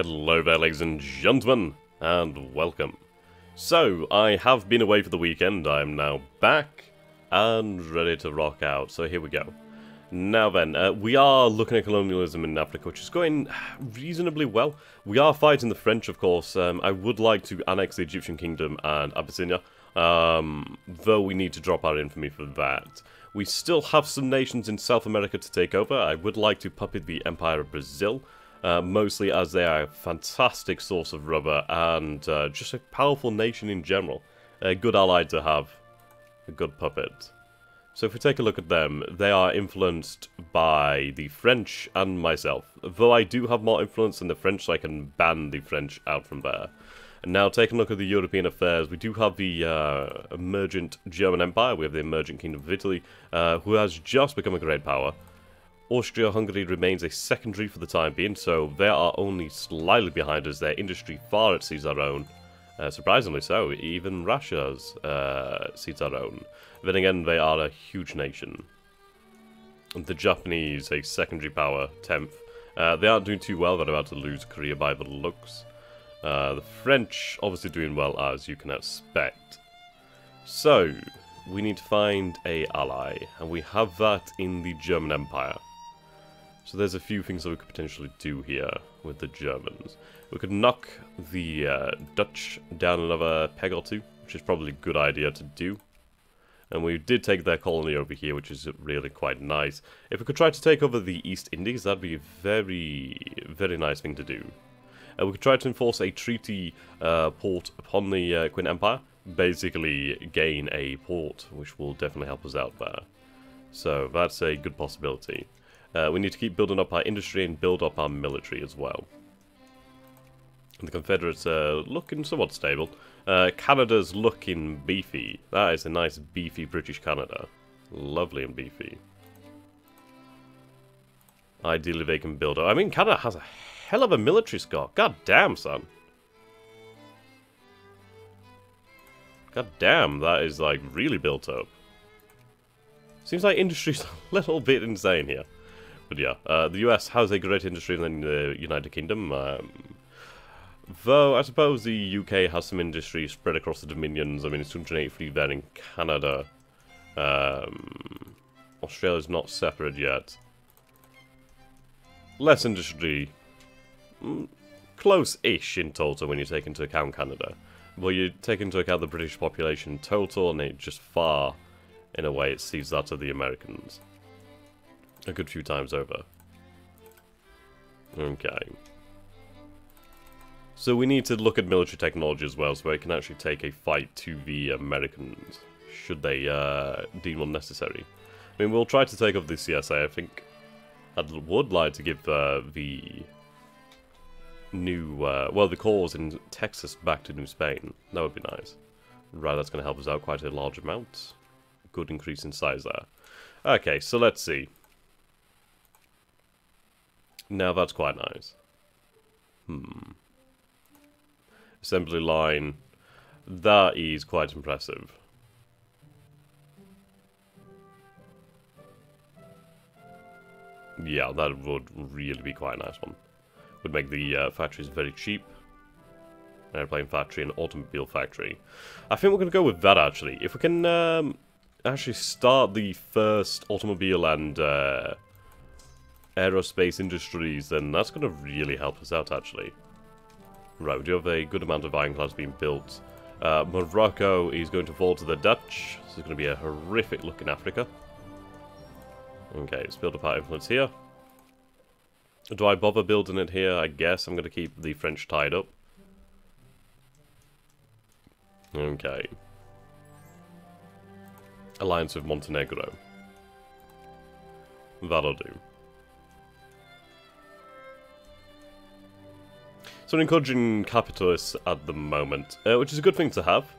Hello there, ladies and gentlemen, and welcome. So, I have been away for the weekend, I am now back, and ready to rock out, so here we go. Now then, we are looking at colonialism in Africa, which is going reasonably well. We are fighting the French, of course. I would like to annex the Egyptian kingdom and Abyssinia, though we need to drop our infamy for that. We still have some nations in South America to take over. I would like to puppet the Empire of Brazil. Mostly as they are a fantastic source of rubber and just a powerful nation in general. A good ally to have. A good puppet. So if we take a look at them, they are influenced by the French and myself. Though I do have more influence than the French, so I can ban the French out from there. And now taking a look at the European affairs, we do have the emergent German Empire. We have the emergent Kingdom of Italy, who has just become a great power. Austria-Hungary remains a secondary for the time being, so they are only slightly behind us. Their industry far exceeds our own. Surprisingly so, even Russia's exceeds our own. Then again, they are a huge nation. The Japanese, a secondary power, 10th. They aren't doing too well, they're about to lose Korea by the looks. The French, obviously doing well as you can expect. So, we need to find an ally, and we have that in the German Empire. So there's a few things that we could potentially do here with the Germans. We could knock the Dutch down another peg or two, which is probably a good idea to do. And we did take their colony over here, which is really quite nice. If we could try to take over the East Indies, that'd be a very, very nice thing to do. We could try to enforce a treaty port upon the Qin Empire. Basically gain a port, which will definitely help us out there. So that's a good possibility. We need to keep building up our industry and build up our military as well. And the Confederates are looking somewhat stable. Canada's looking beefy. That is a nice beefy British Canada. Lovely and beefy. Ideally they can build up. I mean, Canada has a hell of a military score. God damn, son. God damn, that is like really built up. Seems like industry's a little bit insane here. But yeah, the US has a great industry in the United Kingdom. Though I suppose the UK has some industry spread across the dominions. I mean, it's 283 there in Canada. Australia's not separate yet. Less industry. Close-ish in total when you take into account Canada. Well, you take into account the British population total, and it just far, in a way, exceeds that of the Americans. A good few times over. Okay. So we need to look at military technology as well, so we can actually take a fight to the Americans, should they deem one necessary. I mean, we'll try to take over the CSA, I think. I would like to give the new, well, the cores in Texas back to New Spain. That would be nice. Right, that's going to help us out quite a large amount. Good increase in size there. Okay, so let's see. Now that's quite nice. Assembly line. That is quite impressive. Yeah, that would really be quite a nice one. Would make the factories very cheap. Airplane factory and automobile factory. I think we're going to go with that, actually. If we can actually start the first automobile and aerospace industries, then that's going to really help us out, actually. Right, we do have a good amount of ironclads being built. Morocco is going to fall to the Dutch. This is going to be a horrific look in Africa. Okay, let's build up our influence here. Do I bother building it here? I guess I'm going to keep the French tied up. Okay. Alliance with Montenegro. That'll do. So we're encouraging capitalists at the moment, which is a good thing to have.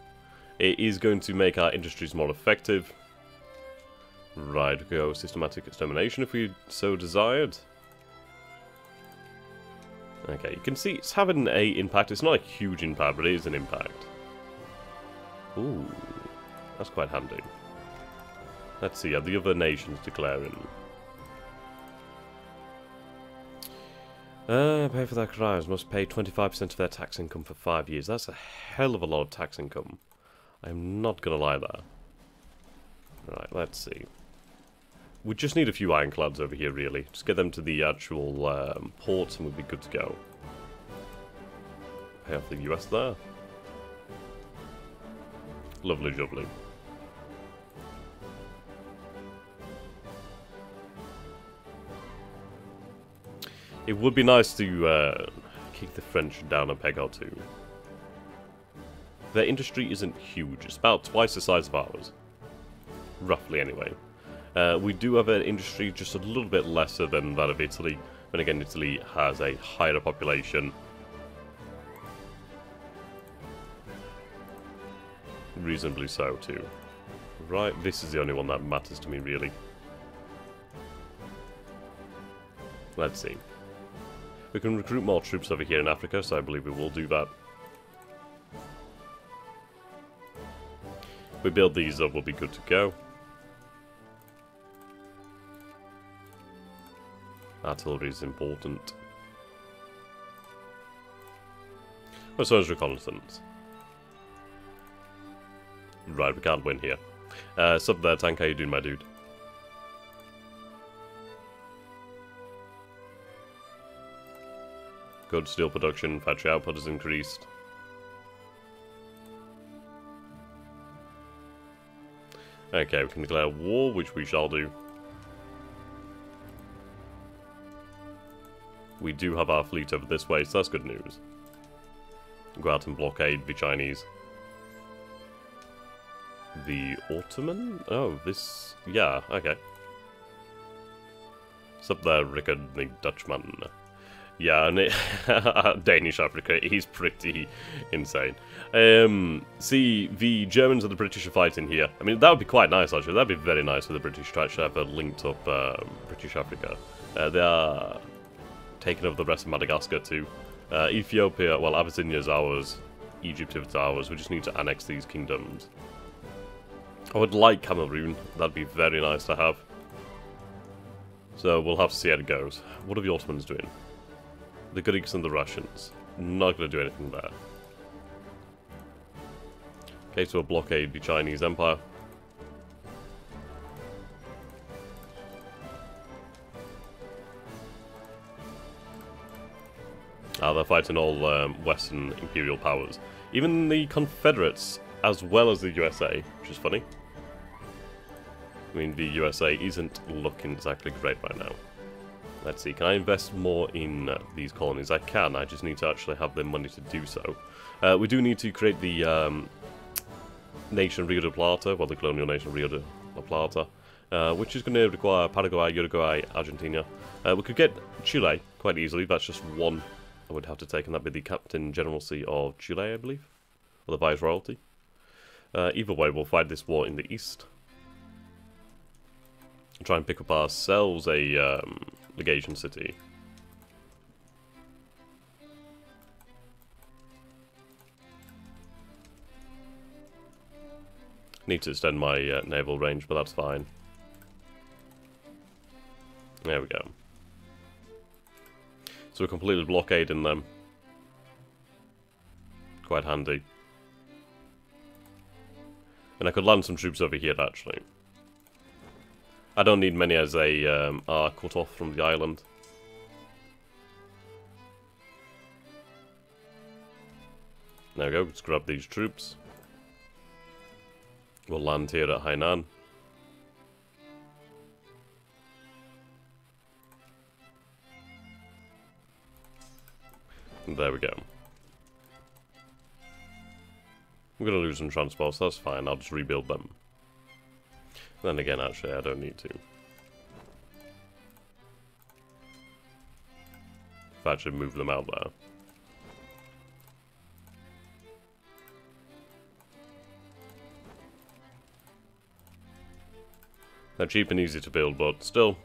It is going to make our industries more effective. Right, we go systematic extermination if we so desired. Okay, you can see it's having an impact. It's not a huge impact, but it is an impact. Ooh, that's quite handy. Let's see, are the other nations declaring? Pay for their crimes. Must pay 25% of their tax income for 5 years. That's a hell of a lot of tax income. I'm not gonna lie there. Right, let's see. We just need a few ironclads over here, really. Just get them to the actual ports and we'll be good to go. Pay off the US there. Lovely jubbly. It would be nice to kick the French down a peg or two. Their industry isn't huge. It's about twice the size of ours. Roughly, anyway. We do have an industry just a little bit lesser than that of Italy. But again, Italy has a higher population. Reasonably so, too. Right, this is the only one that matters to me, really. Let's see. We can recruit more troops over here in Africa, so I believe we will do that. If we build these up, we'll be good to go. Artillery is important. Oh, so is reconnaissance. Right, we can't win here. Sub there, tank, how you doing, my dude? Good steel production, factory output has increased. Okay, we can declare war, which we shall do. We do have our fleet over this way, so that's good news. Go out and blockade the Chinese. The Ottoman? Oh, this... yeah, okay. It's up there, Rickard the Dutchman. Yeah, and Danish Africa, he's pretty insane. See, the Germans and the British are fighting here. I mean, that would be quite nice, actually. That would be very nice for the British to actually have a linked up British Africa. They are taking over the rest of Madagascar too. Ethiopia, well, Abyssinia is ours. Egypt is ours. We just need to annex these kingdoms. I would like Cameroon. That'd be very nice to have. So we'll have to see how it goes. What are the Ottomans doing? The Greeks and the Russians. Not going to do anything there. Okay, so we'll blockade the Chinese Empire. They're fighting all Western imperial powers. Even the Confederates, as well as the USA, which is funny. I mean, the USA isn't looking exactly great right now. Let's see, can I invest more in these colonies? I can, I just need to actually have the money to do so. We do need to create the nation Rio de Plata, well, the colonial nation Rio de la Plata, which is going to require Paraguay, Uruguay, Argentina. We could get Chile quite easily, that's just one I would have to take, and that'd be the Captain Generalcy of Chile, I believe, or the Viceroyalty. Either way, we'll fight this war in the east. Try and pick up ourselves a legation city. Need to extend my naval range, but that's fine. There we go. So we're completely blockading them. Quite handy. And I could land some troops over here, actually. I don't need many as they are cut off from the island. There we go, let's grab these troops. We'll land here at Hainan. And there we go. I'm going to lose some transports, that's fine, I'll just rebuild them. Then again, actually, I don't need to. If I actually move them out there. They're cheap and easy to build, but still,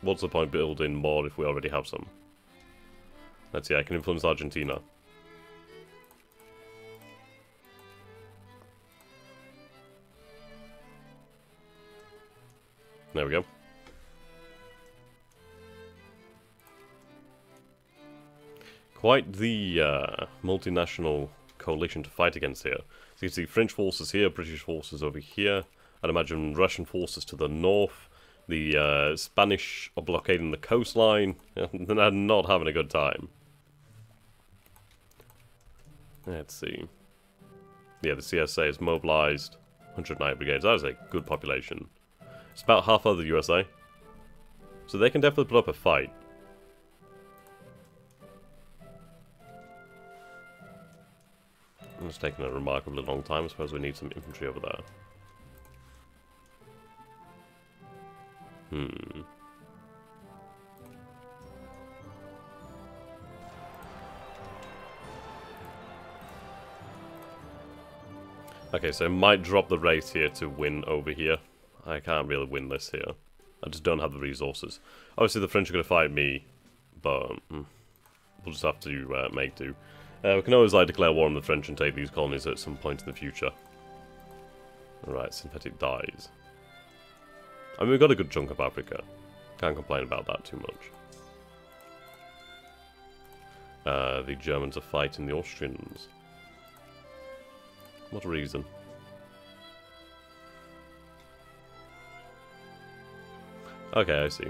what's the point building more if we already have some? Let's see, I can influence Argentina. There we go. Quite the multinational coalition to fight against here. So you can see French forces here, British forces over here. I'd imagine Russian forces to the north. The Spanish are blockading the coastline. They're not having a good time. Let's see. Yeah, the CSA is mobilized. 190 brigades. That is a good population. It's about half of the USA. So they can definitely put up a fight. It's taken a remarkably long time. I suppose we need some infantry over there. Okay, so I might drop the race here to win over here. I can't really win this here. I just don't have the resources. Obviously the French are going to fight me, but we'll just have to make do. We can always declare war on the French and take these colonies at some point in the future. Alright, synthetic dyes. I mean, we've got a good chunk of Africa. Can't complain about that too much. The Germans are fighting the Austrians. What reason? Okay, I see.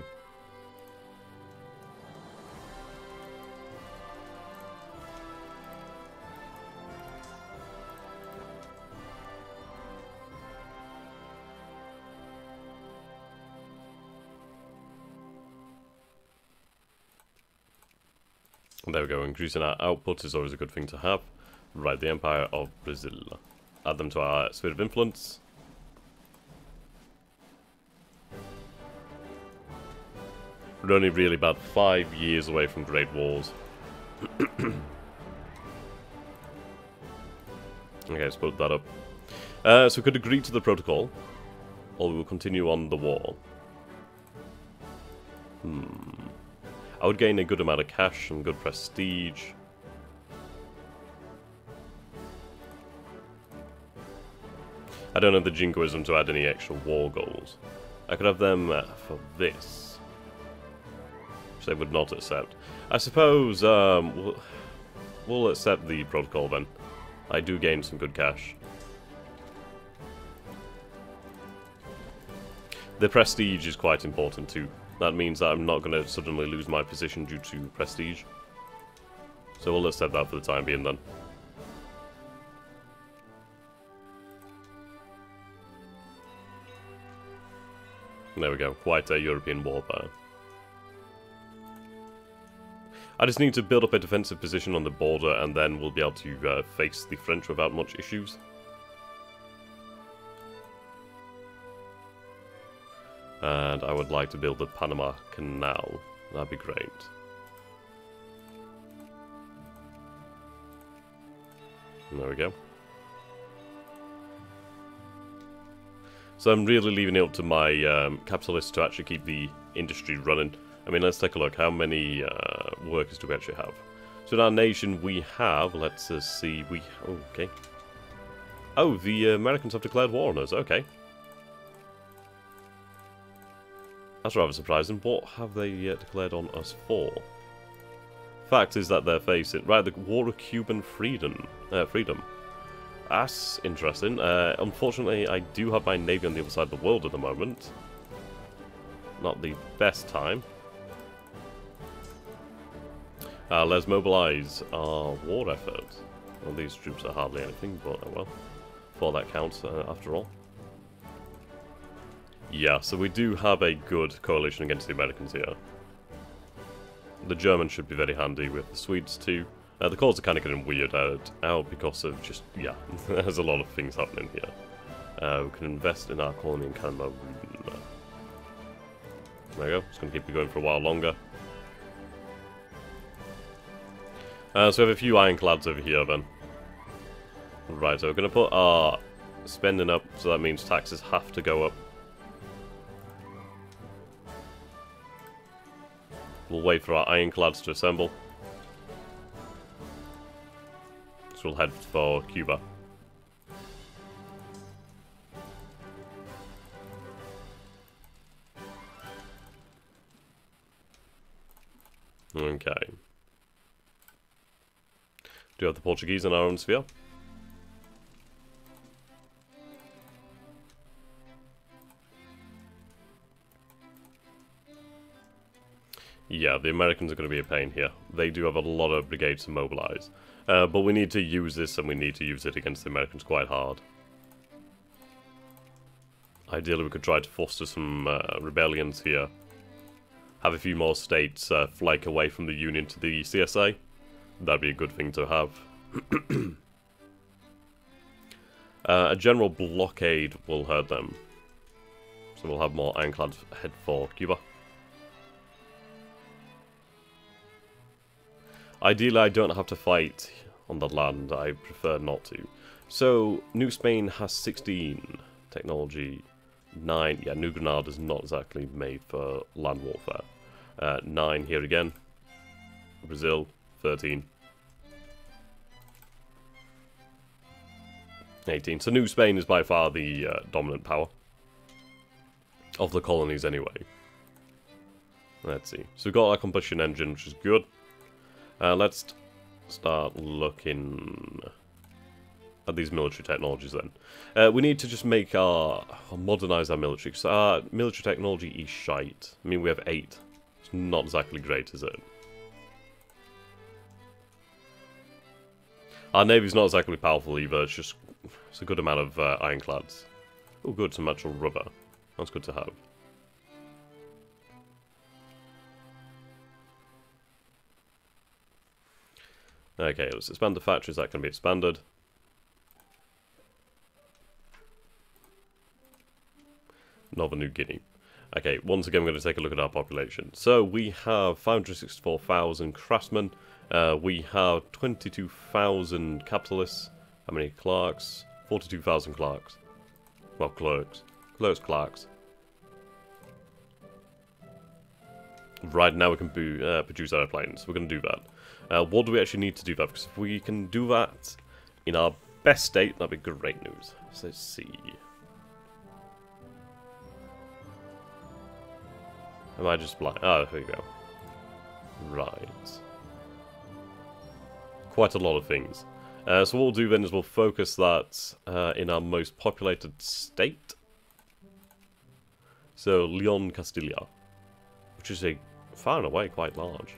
There we go, increasing our output is always a good thing to have. Right, the Empire of Brazil. Add them to our sphere of influence. We're only really about 5 years away from Great Wars. Okay, let's put that up. So we could agree to the protocol, or we will continue on the war. I would gain a good amount of cash and good prestige. I don't have the jingoism to add any extra war goals. I could have them for this, which they would not accept. I suppose we'll accept the protocol then. I do gain some good cash. The prestige is quite important too. That means that I'm not going to suddenly lose my position due to prestige. So we'll accept that for the time being then. There we go, quite a European warfare. I just need to build up a defensive position on the border and then we'll be able to face the French without much issues. And I would like to build the Panama Canal. That'd be great. There we go. So I'm really leaving it up to my capitalists to actually keep the industry running. I mean, let's take a look. How many workers do we actually have? So in our nation we have, let's see, oh, okay. Oh, the Americans have declared war on us, okay. That's rather surprising. What have they declared on us for? Fact is that they're facing... Right, the War of Cuban Freedom. That's interesting. Unfortunately, I do have my navy on the other side of the world at the moment. Not the best time. Let's mobilize our war effort. Well, these troops are hardly anything, but oh well. For that counts, after all. Yeah, so we do have a good coalition against the Americans here. The Germans should be very handy with the Swedes too. The calls are kind of getting weird out because of just, yeah, there's a lot of things happening here. We can invest in our colony in Cameroon. There we go, it's going to keep it going for a while longer. So we have a few ironclads over here then. Right, so we're going to put our spending up, so that means taxes have to go up. We'll wait for our ironclads to assemble. So we'll head for Cuba. Okay. Do you have the Portuguese in our own sphere? Yeah, the Americans are going to be a pain here. They do have a lot of brigades to mobilize. But we need to use this, and we need to use it against the Americans quite hard. Ideally, we could try to foster some rebellions here. Have a few more states flake away from the Union to the CSA. That'd be a good thing to have. A general blockade will hurt them. So we'll have more ironclads head for Cuba. Ideally, I don't have to fight on the land. I prefer not to. So, New Spain has 16 technology. 9, yeah, New Granada is not exactly made for land warfare. 9 here again. Brazil, 13. 18. So New Spain is by far the dominant power. Of the colonies anyway. Let's see. So we've got our combustion engine, which is good. Let's start looking at these military technologies then. We need to just make modernize our military, because our military technology is shite. I mean, we have 8. It's not exactly great, is it? Our navy's not exactly powerful either, it's a good amount of ironclads. Oh good, some actual rubber. That's good to have. Okay, let's expand the factories, that can be expanded. Nova New Guinea. Okay, once again we're going to take a look at our population. So we have 564,000 craftsmen, we have 22,000 capitalists, how many clerks? 42,000 clerks. Well, clerks. Clerks. Right, now we can produce airplanes, we're going to do that. What do we actually need to do that? Because if we can do that in our best state, that'd be great news. So let's see. Am I just blind? Oh, here we go. Right. Quite a lot of things. So what we'll do then is we'll focus that in our most populated state. So, Leon, Castilla. Which is far and away quite large.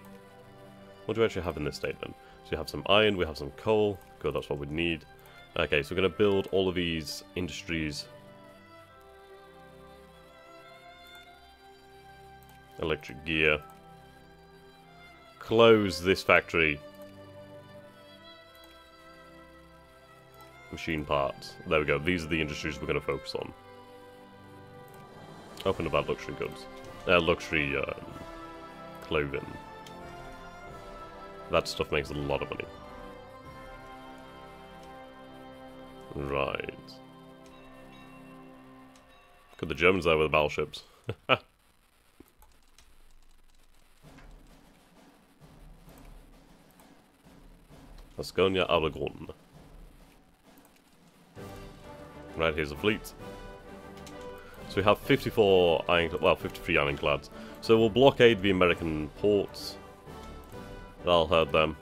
What do we actually have in this state then? So we have some iron, we have some coal. Good, that's what we need. Okay, so we're going to build all of these industries. Electric gear. Close this factory. Machine parts. There we go. These are the industries we're going to focus on. Open about luxury goods. Luxury clothing. That stuff makes a lot of money. Right. Got the Germans there with the battleships. Asconia Aragon. Right, here's a fleet. So we have 54 53 ironclads. So we'll blockade the American ports. That'll hurt them.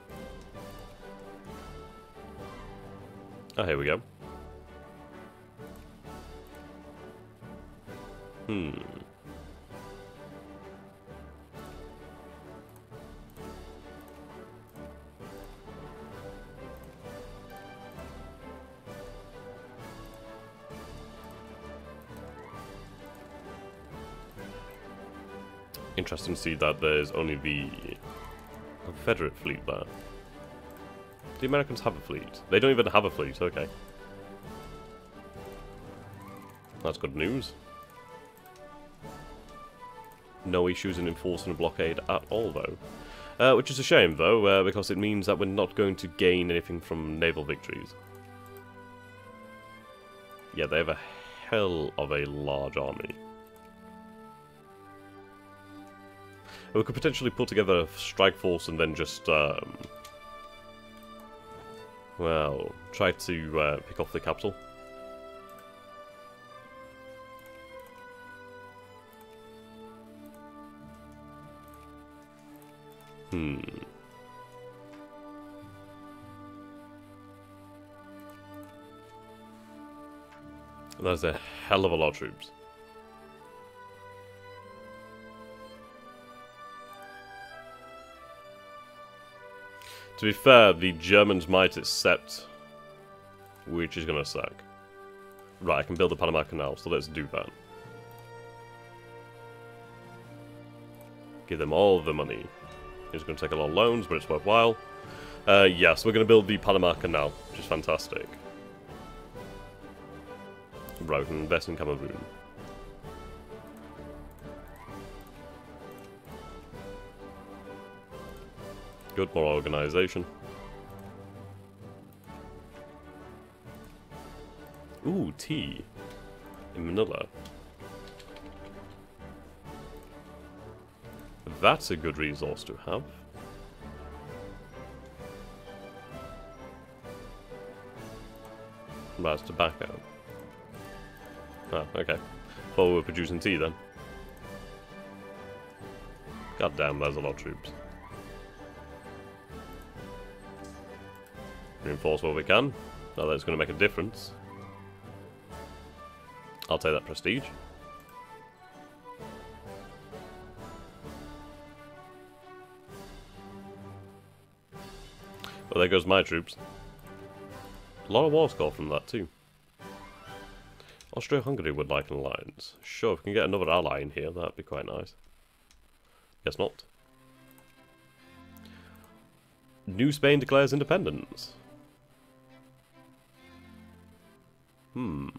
Oh, here we go. Interesting to see that there's only the Confederate fleet there. The Americans have a fleet. They don't even have a fleet, okay. That's good news. No issues in enforcing a blockade at all, though. Which is a shame, though, because it means that we're not going to gain anything from naval victories. Yeah, they have a hell of a large army. We could potentially put together a strike force and then just, well, try to pick off the capital. That's a hell of a lot of troops. To be fair, the Germans might accept, which is going to suck. Right, I can build the Panama Canal, so let's do that. Give them all the money. It's going to take a lot of loans, but it's worthwhile. Yes, we're going to build the Panama Canal, which is fantastic. Right, we can invest in Cameroon. Good, more organization. Ooh, tea. In Manila. That's a good resource to have. That's tobacco. Oh, okay. Thought we were producing tea then. God damn, there's a lot of troops. Reinforce what we can. Now that's going to make a difference. I'll take that prestige. Well, there goes my troops. A lot of war score from that too. Austria-Hungary would like an alliance. Sure, if we can get another ally in here, that'd be quite nice. Guess not. New Spain declares independence. Do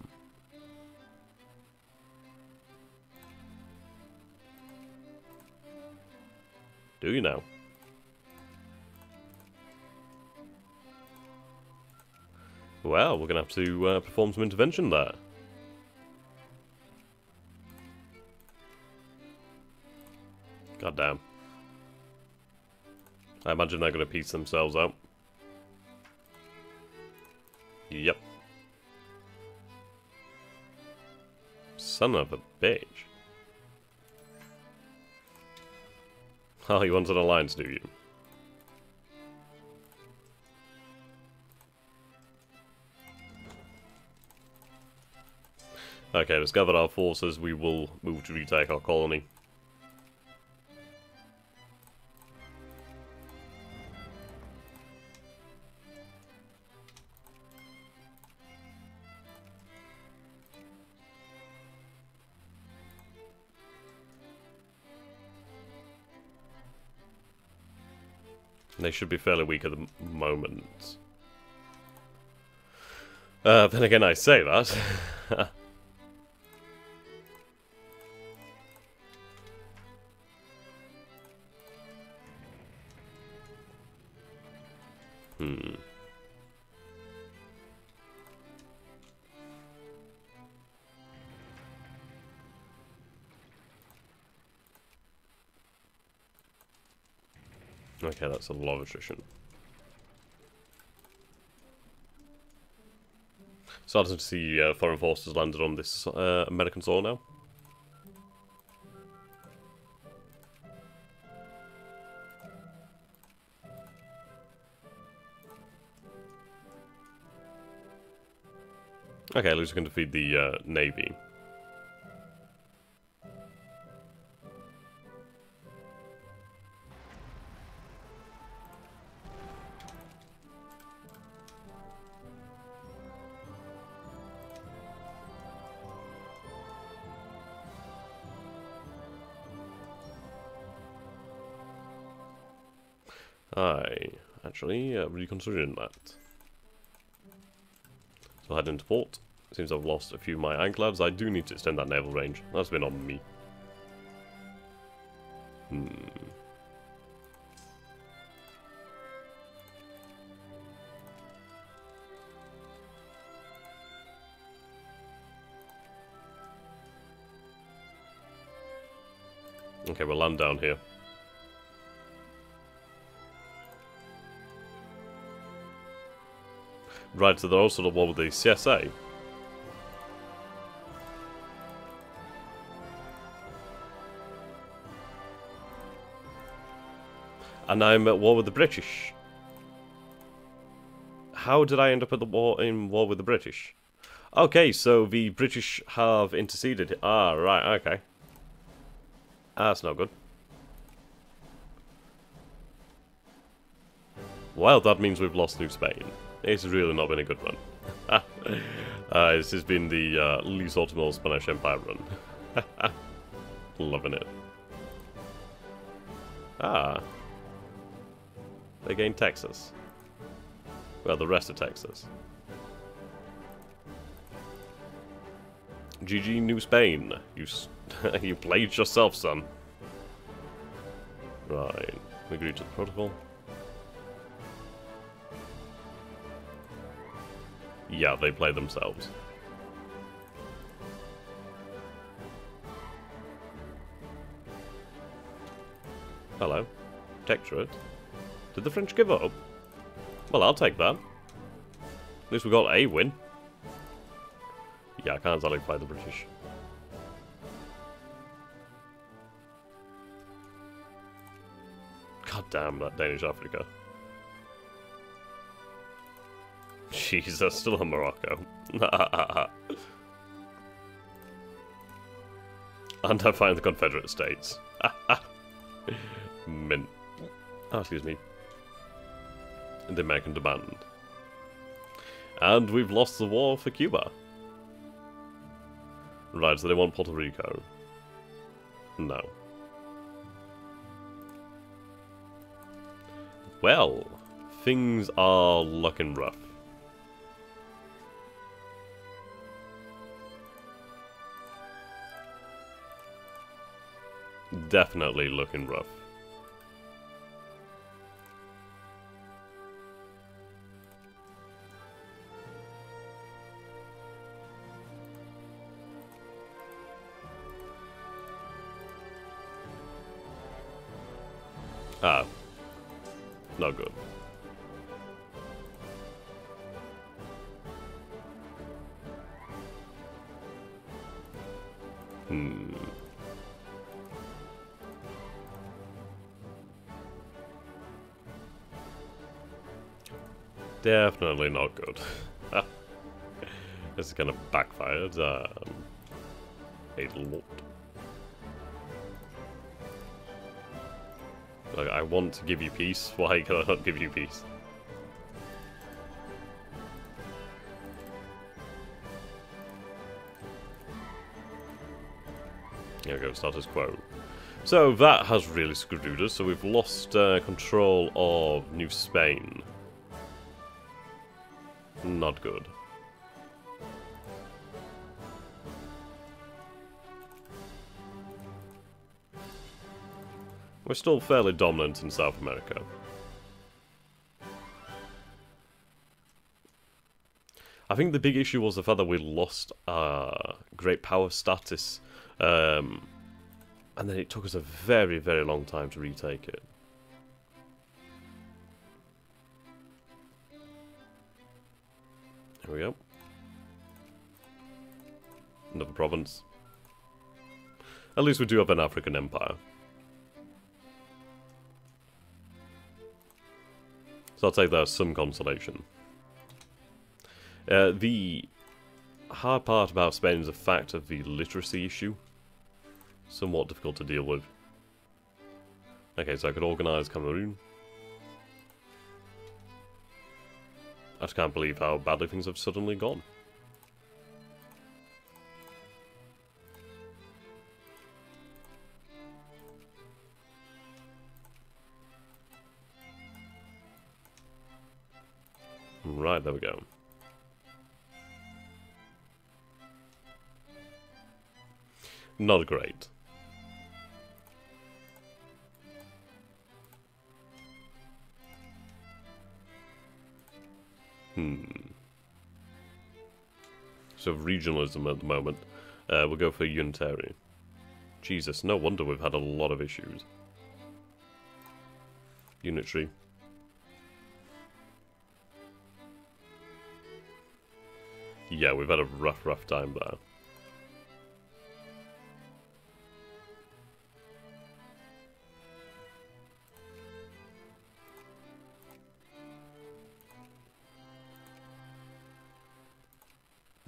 you now? Well, we're going to have to perform some intervention there. God damn. I imagine they're going to piece themselves out. Yep. Son of a bitch. Oh, you want an alliance, do you? Okay, let's gather our forces. We will move to retake our colony. They should be fairly weak at the moment. Then again, I say that. Okay, that's a lot of attrition. Starting to see foreign forces landed on this American soil now. Okay, at least we can defeat the Navy. I actually reconsidering that. So head into port. Seems I've lost a few of my ironclads. I do need to extend that naval range. That's been on me. Okay, we'll land down here. Right, so they're also the war with the CSA. And I'm at war with the British. How did I end up at the war with the British? Okay, so the British have interceded. Ah, right, okay. That's not good. Well, that means we've lost New Spain. It's really not been a good run. This has been the least optimal Spanish Empire run. Loving it. Ah. They gained Texas. Well, the rest of Texas. GG New Spain. You played yourself, son. Right. We agreed to the protocol. Yeah, they play themselves. Hello. Protectorate. Did the French give up? Well, I'll take that. At least we got a win. Yeah, I can't exactly fight the British. God damn, that Danish Africa. Jesus, still in Morocco. And I find the Confederate States. Mint. Oh, excuse me. The American demand. And we've lost the war for Cuba. Right, so they want Puerto Rico. No. Well, things are looking rough. Definitely looking rough. Ah. Not good. Definitely not good. This is kind of backfired. A lot. Like, I want to give you peace. Why can I not give you peace? There we go, status quo. So that has really screwed us. So we've lost control of New Spain. Not good. We're still fairly dominant in South America. I think the big issue was the fact that we lost great power status, and then it took us a very, very long time to retake it. Here we go. Another province. At least we do have an African empire. So I'll take that as some consolation. The hard part about Spain is the fact of the literacy issue. Somewhat difficult to deal with. Okay, so I could organise Cameroon. I just can't believe how badly things have suddenly gone. Right, there we go. Not great. So regionalism at the moment. We'll go for unitary. Jesus, no wonder we've had a lot of issues. Unitary. Yeah, we've had a rough time there.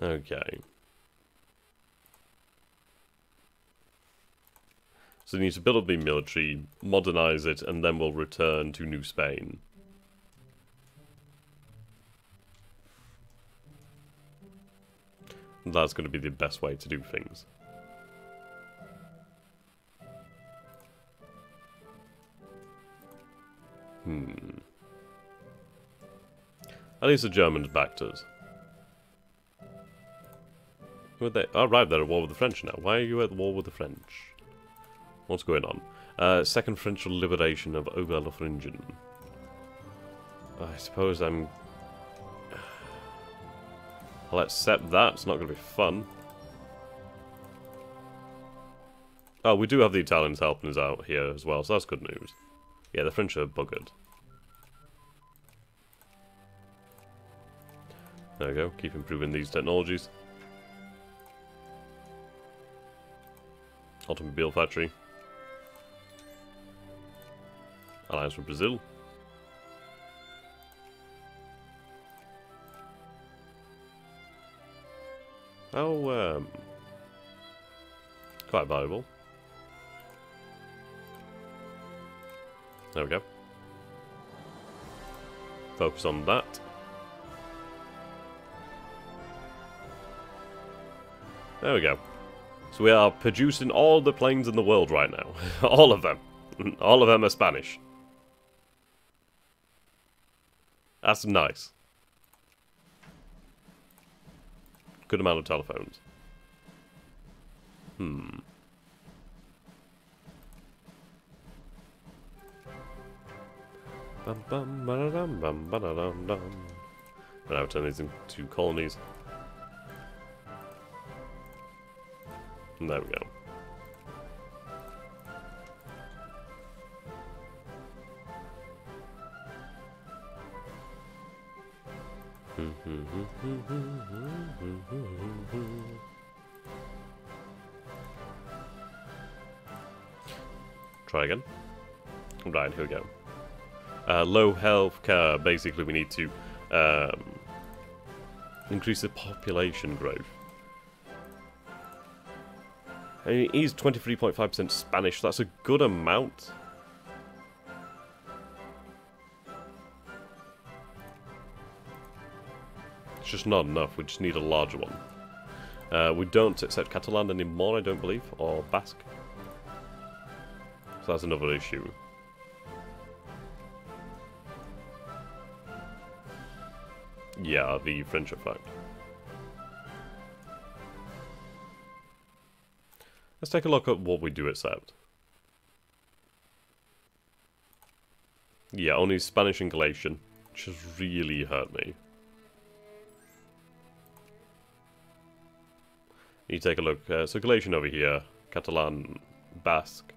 Okay. So we need to build up the military, modernize it, and then we'll return to New Spain. That's going to be the best way to do things. At least the Germans backed us. Who are they? Oh, right, they're at war with the French now. Why are you at war with the French? What's going on? Second French liberation of Oberlothringen. I suppose I'll accept that. It's not going to be fun. Oh, we do have the Italians helping us out here as well, so that's good news. Yeah, the French are buggered. There we go. Keep improving these technologies. Automobile factory. Alliance with Brazil. Oh, quite valuable. There we go. Focus on that. There we go. So we are producing all the planes in the world right now. All of them. All of them are Spanish. That's nice. Good amount of telephones. Bum bum ba-da-dum bum ba-da-dum dum. And now turn these into colonies. And there we go. Try again. Right, here we go. Low health care. Basically, we need to increase the population growth. I mean, he's 23.5% Spanish. That's a good amount. It's just not enough. We just need a larger one. We don't accept Catalan anymore, I don't believe, or Basque. So that's another issue. Yeah, the French effect. Let's take a look at what we do accept. Yeah, only Spanish and Galician, which has really hurt me. You take a look. So Galician over here, Catalan, Basque.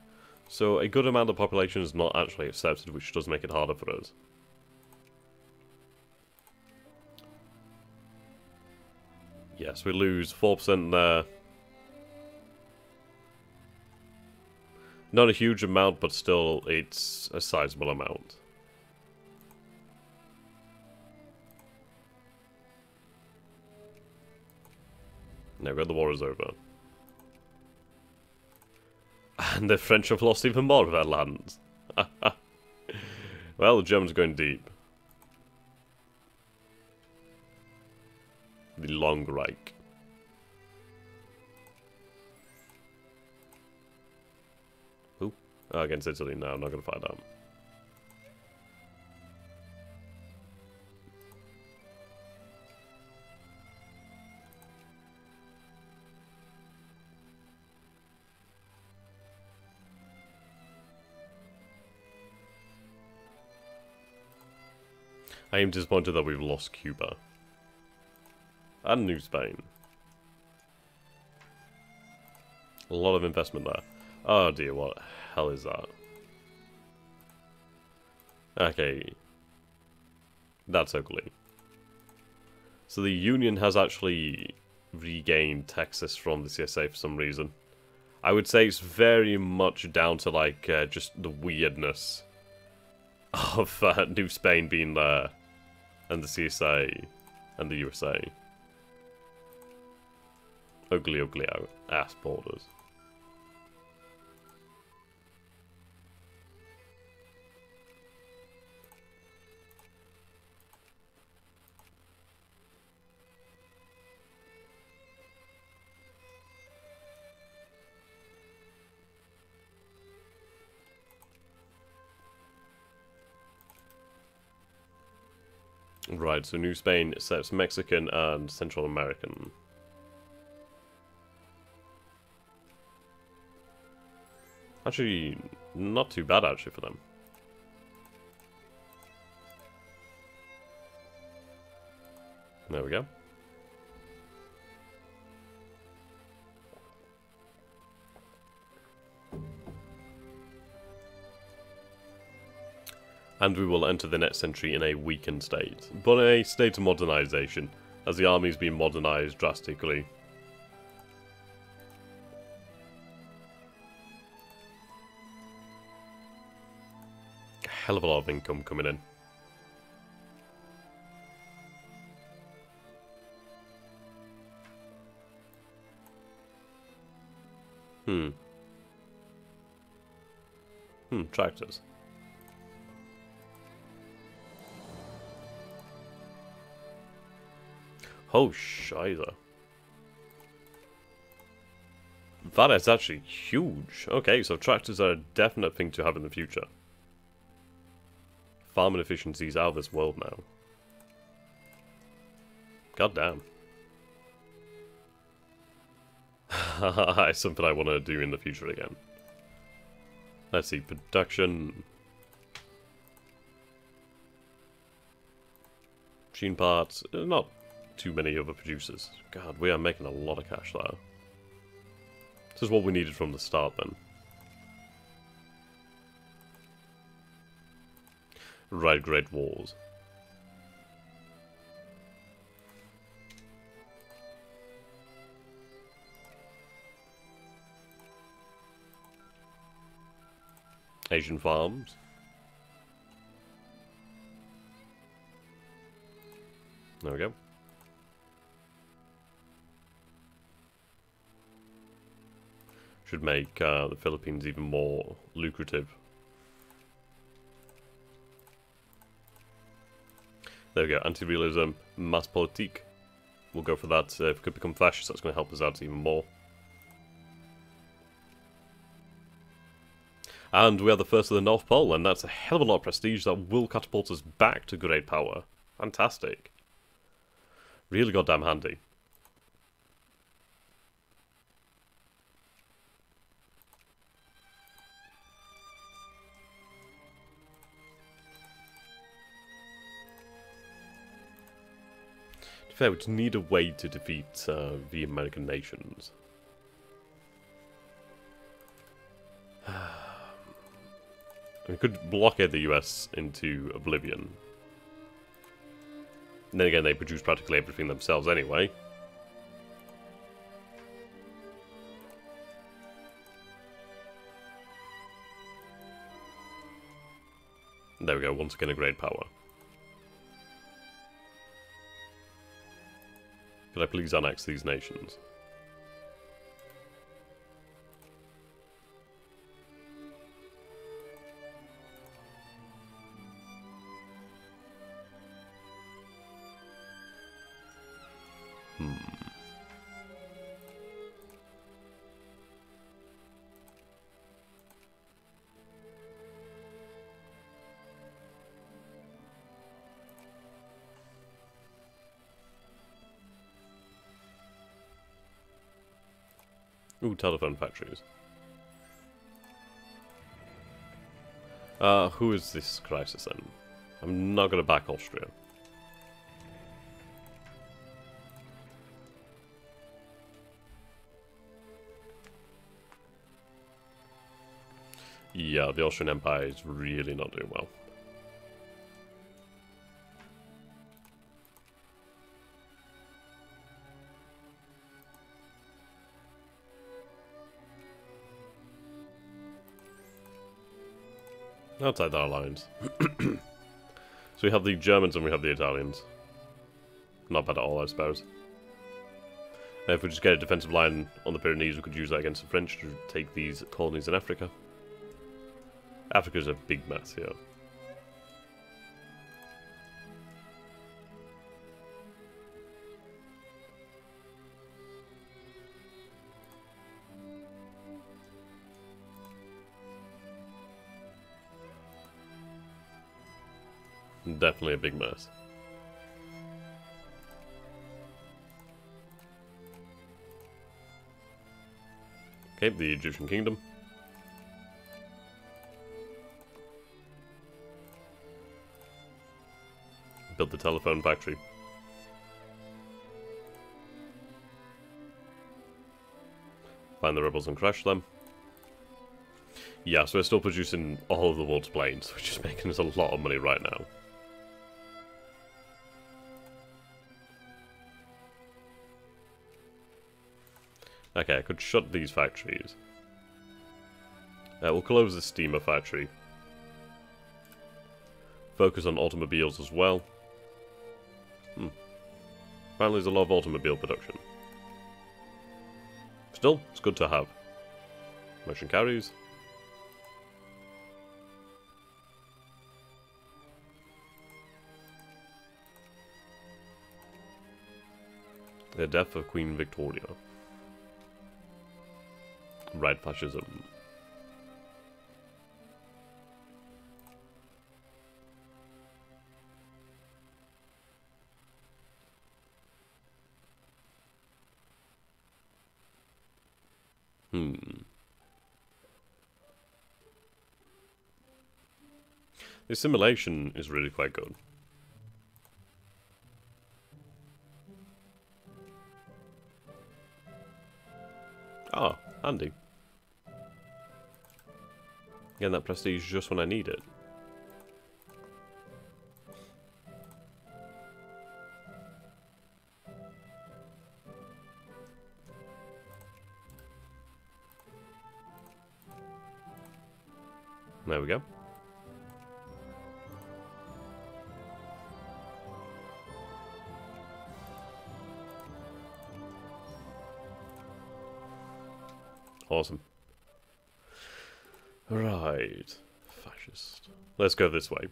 So a good amount of the population is not actually accepted, which does make it harder for us. Yes, we lose 4% there. Not a huge amount, but still, it's a sizable amount. Now the war is over. And the French have lost even more of their lands. Well, the Germans are going deep. The Long Reich. Who? Oh, against Italy. No, I'm not going to fight out. I am disappointed that we've lost Cuba. And New Spain. A lot of investment there. Oh dear, what the hell is that? Okay. That's ugly. So the Union has actually regained Texas from the CSA for some reason. I would say it's very much down to like just the weirdness of New Spain being there. And the CSA and the USA. Ugly, ugly ass borders. Right, so New Spain accepts Mexican and Central American. Actually, not too bad actually for them. There we go. And we will enter the next century in a weakened state, but a state of modernization, as the army's been modernized drastically. A hell of a lot of income coming in. Tractors. Oh, shiza. That is actually huge. Okay, so tractors are a definite thing to have in the future. Farming efficiency is out of this world now. God damn. It's something I want to do in the future again. Let's see, production. Machine parts, not too many other producers. God, we are making a lot of cash there. This is what we needed from the start then. Right, Great Wars. Asian farms. There we go. Should make the Philippines even more lucrative. There we go. Anti-realism, mass politique. We'll go for that. If we could become fascist, that's going to help us out even more. And we are the first of the North Pole, and that's a hell of a lot of prestige that will catapult us back to great power. Fantastic. Really goddamn handy. To be fair, we just need a way to defeat the American nations. We could blockade the US into oblivion. And then again, they produce practically everything themselves anyway. There we go, once again a great power. Can I please annex these nations? Ooh, telephone factories. Who is this crisis then? I'm not going to back Austria. Yeah, the Austrian Empire is really not doing well. Outside that alliance. So we have the Germans and we have the Italians. Not bad at all, I suppose. If we just get a defensive line on the Pyrenees, we could use that against the French to take these colonies in Africa. Africa's a big mess here. Definitely a big mess. Okay, the Egyptian kingdom. Built the telephone factory. Find the rebels and crush them. Yeah, so we're still producing all of the world's planes, which is making us a lot of money right now. Okay, I could shut these factories. We'll close the steamer factory. Focus on automobiles as well. Apparently there's a lot of automobile production. Still, it's good to have. Motion carries. The death of Queen Victoria. Right fascism. The simulation is really quite good. Ah, handy. Getting that prestige just when I need it. There we go. Awesome. Right. Fascist. Let's go this way.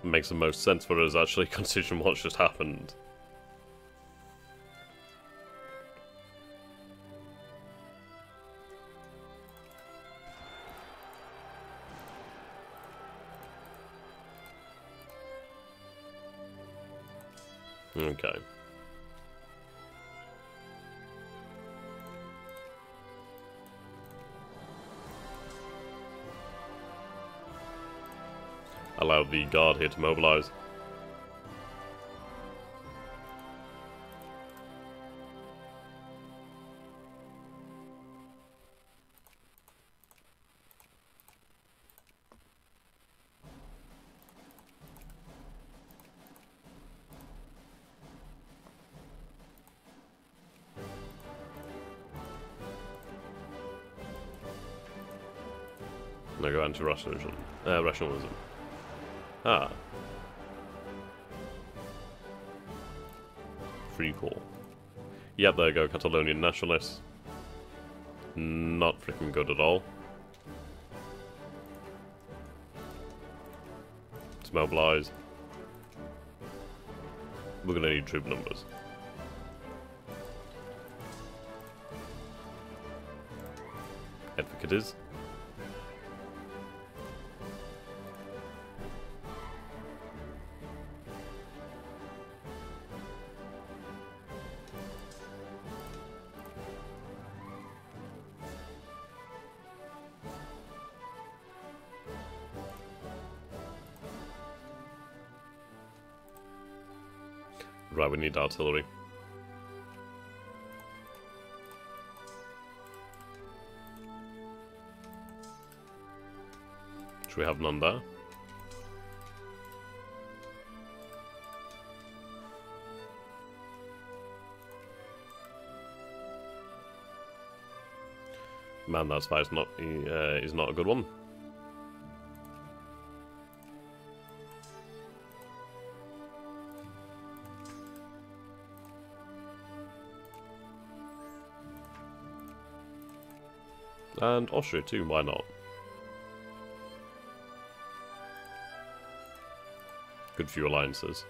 Makes the most sense for us, actually, considering what's just happened. Okay. Allow the guard here to mobilize. No, go anti-rationalism. Rationalism. Ah. Free call. Yep, there you go, Catalonian nationalists. Not freaking good at all. Let's mobilize. We're gonna need troop numbers. Advocate is. Right, we need artillery. Should we have none there? Man, that spy is not a good one. And Austria too, why not? Good few alliances.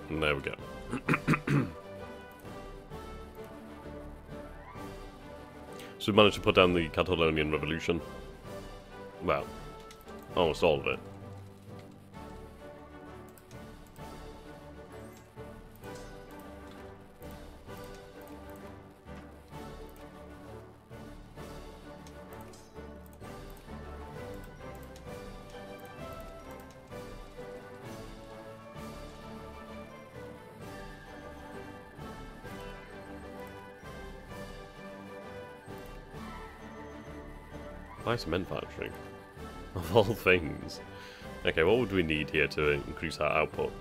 And there we go. So we managed to put down the Catalonian Revolution. Well, almost all of it. Nice manufacturing. Of all things. Okay, what would we need here to increase our output?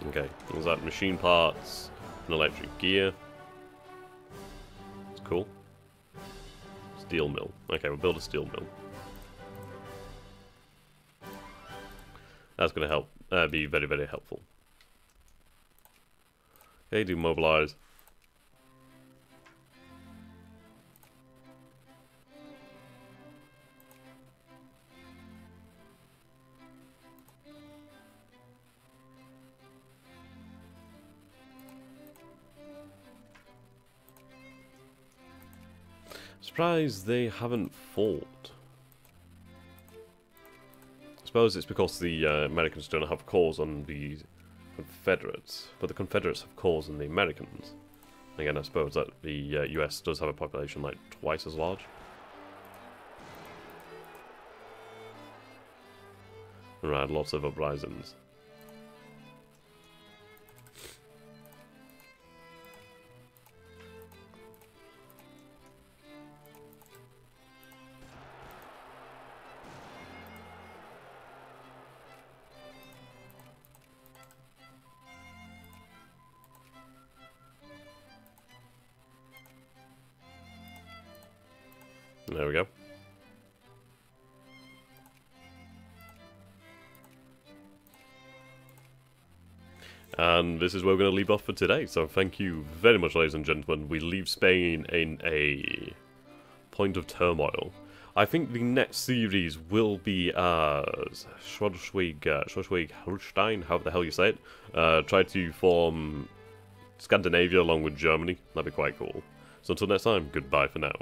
Okay, is that machine parts, an electric gear? It's cool. Steel mill. Okay, we'll build a steel mill. That's going to help, be very, very helpful. Okay, demobilize. Surprised they haven't fought. I suppose it's because the Americans don't have cores on the Confederates, but the Confederates have cores on the Americans. Again, I suppose that the US does have a population like twice as large. Right, lots of uprisings. There we go. And this is where we're going to leave off for today. So thank you very much, ladies and gentlemen. We leave Spain in a point of turmoil. I think the next series will be Schleswig-Holstein, however the hell you say it. Try to form Scandinavia along with Germany. That'd be quite cool. So until next time, goodbye for now.